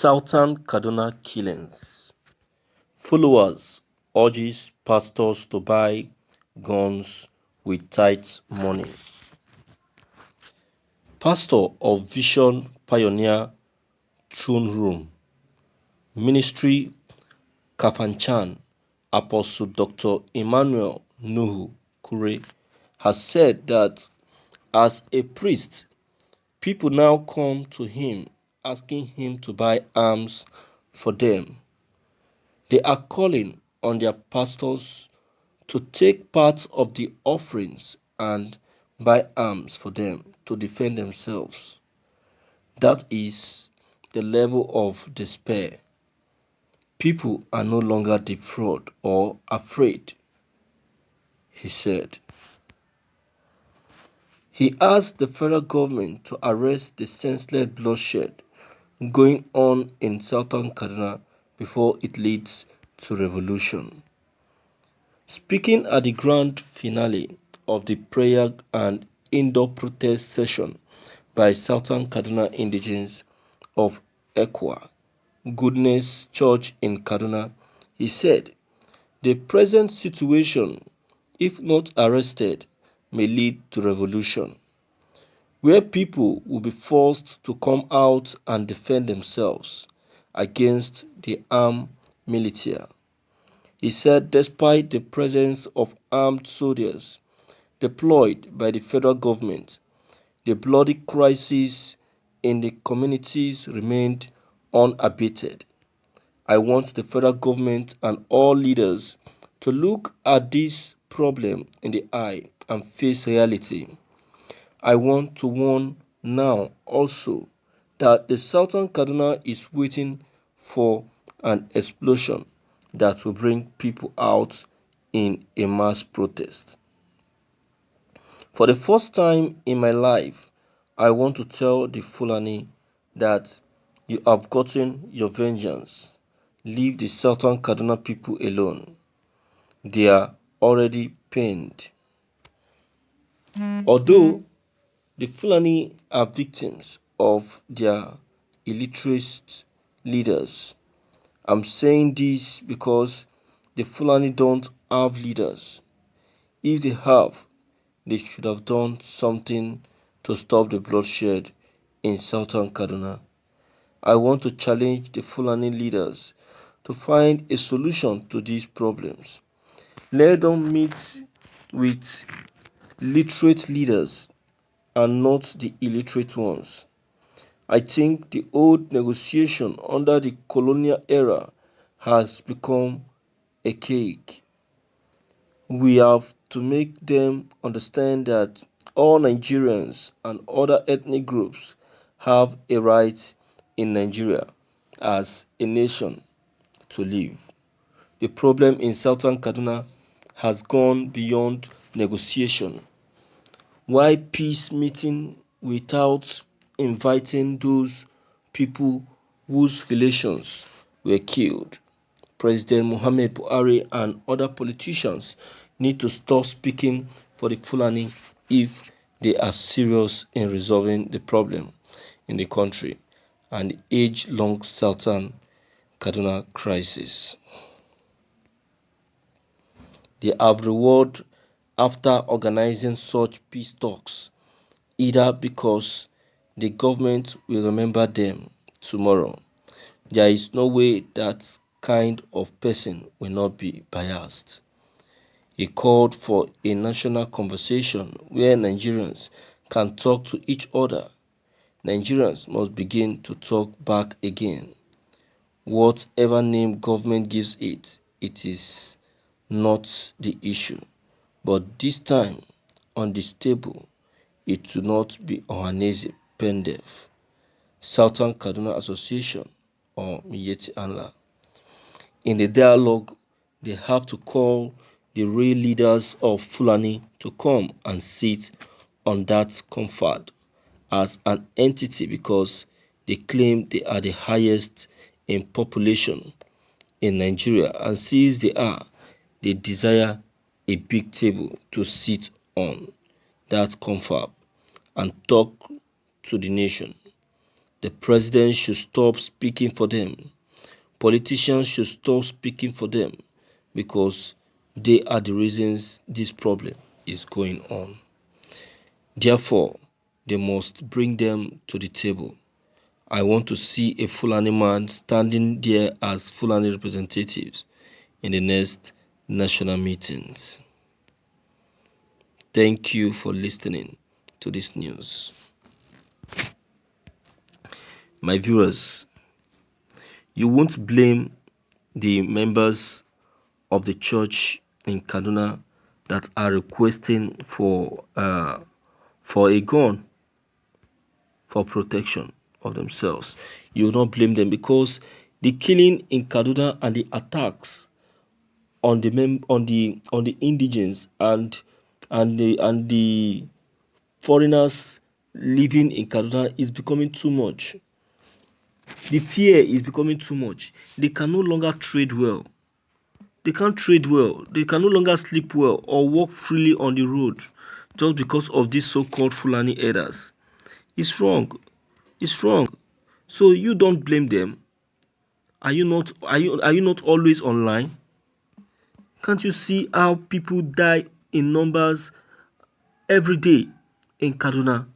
Southern Kaduna killings. Followers urges pastors to buy guns with tight money. Pastor of Vision Pioneer Throne Room Ministry Kafanchan Apostle Dr. Emmanuel Nuhu Kure has said that as a priest, people now come to him asking him to buy arms for them. They are calling on their pastors to take part of the offerings and buy arms for them to defend themselves. That is the level of despair. People are no longer defrauded or afraid, he said. He asked the federal government to arrest the senseless bloodshed going on in southern Kaduna before it leads to revolution. Speaking at the grand finale of the prayer and indoor protest session by Southern Kaduna indigents of Ekwa Goodness Church in Kaduna, he said, "The present situation, if not arrested, may lead to revolution, where people will be forced to come out and defend themselves against the armed militia." He said despite the presence of armed soldiers deployed by the federal government, the bloody crisis in the communities remained unabated. "I want the federal government and all leaders to look at this problem in the eye and face reality. I want to warn now also that the Southern Kaduna is waiting for an explosion that will bring people out in a mass protest. For the first time in my life, I want to tell the Fulani that you have gotten your vengeance. Leave the Southern Kaduna people alone. They are already pained." Although the Fulani are victims of their illiterate leaders, I'm saying this because the Fulani don't have leaders. If they have, they should have done something to stop the bloodshed in southern Kaduna. I want to challenge the Fulani leaders to find a solution to these problems. Let them meet with literate leaders and not the illiterate ones. I think the old negotiation under the colonial era has become a cake. We have to make them understand that all Nigerians and other ethnic groups have a right in Nigeria as a nation to live. The problem in southern Kaduna has gone beyond negotiation. Why peace meeting without inviting those people whose relations were killed? President Muhammad Buhari and other politicians need to stop speaking for the Fulani if they are serious in resolving the problem in the country and the age-long Southern Kaduna crisis. They have reward after organizing such peace talks, either because the government will remember them tomorrow. There is no way that kind of person will not be biased. He called for a national conversation where Nigerians can talk to each other. Nigerians must begin to talk back again. Whatever name government gives it, it is not the issue. But this time, on this table, it will not be Ohaneze Pendef, Southern Kaduna Association, or Miyetti Allah. In the dialogue, they have to call the real leaders of Fulani to come and sit on that comfort as an entity because they claim they are the highest in population in Nigeria, and since they are, they desire a big table to sit on that comfort and talk to the nation. The president should stop speaking for them. Politicians should stop speaking for them because they are the reasons this problem is going on. Therefore, they must bring them to the table. I want to see a Fulani man standing there as Fulani representatives in the next national meetings. Thank you for listening to this news. My viewers, you won't blame the members of the church in Kaduna that are requesting for a gun for protection of themselves. You will not blame them because the killing in Kaduna and the attacks on the indigents and the foreigners living in Kaduna is becoming too much. The fear is becoming too much. They can no longer trade well. They can't trade well. They can no longer sleep well or walk freely on the road just because of these so-called Fulani herders. It's wrong. It's wrong. So you don't blame them. Are you not always online? Can't you see how people die in numbers every day in Kaduna?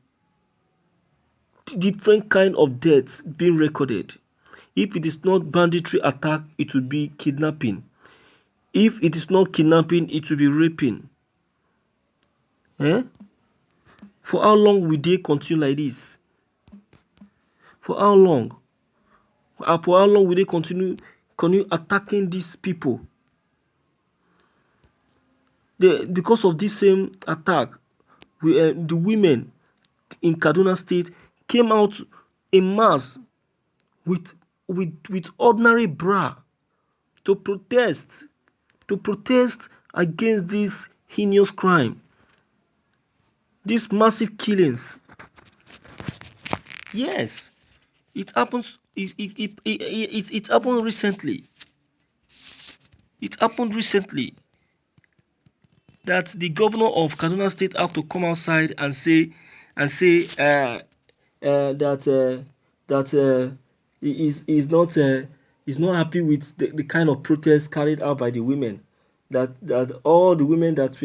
Different kind of deaths being recorded. If it is not banditry attack, it will be kidnapping. If it is not kidnapping, it will be raping. Eh? For how long will they continue like this? For how long? For how long will they continue attacking these people? Because of this same attack, the women in Kaduna State came out in mass with ordinary bra to protest against this heinous crime, these massive killings. Yes, it happens. It happened recently. It happened recently that the governor of Kaduna State have to come outside and say that he is not happy with the kind of protest carried out by the women. That all the women that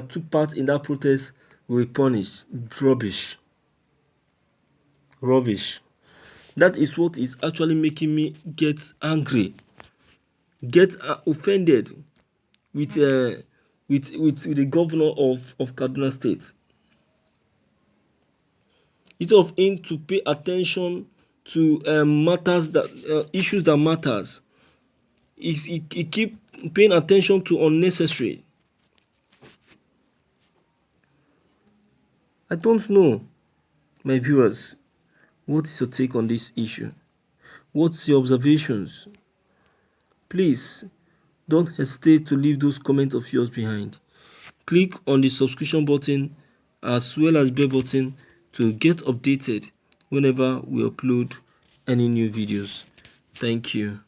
took part in that protest will be punished. Rubbish. Rubbish. That is what is actually making me get angry, get offended with the governor of Kaduna State. Instead of him to pay attention to matters that issues that matters, he keep paying attention to unnecessary. I don't know, my viewers, what is your take on this issue? What's your observations? Please don't hesitate to leave those comments of yours behind. Click on the subscription button as well as bell button to get updated whenever we upload any new videos. Thank you.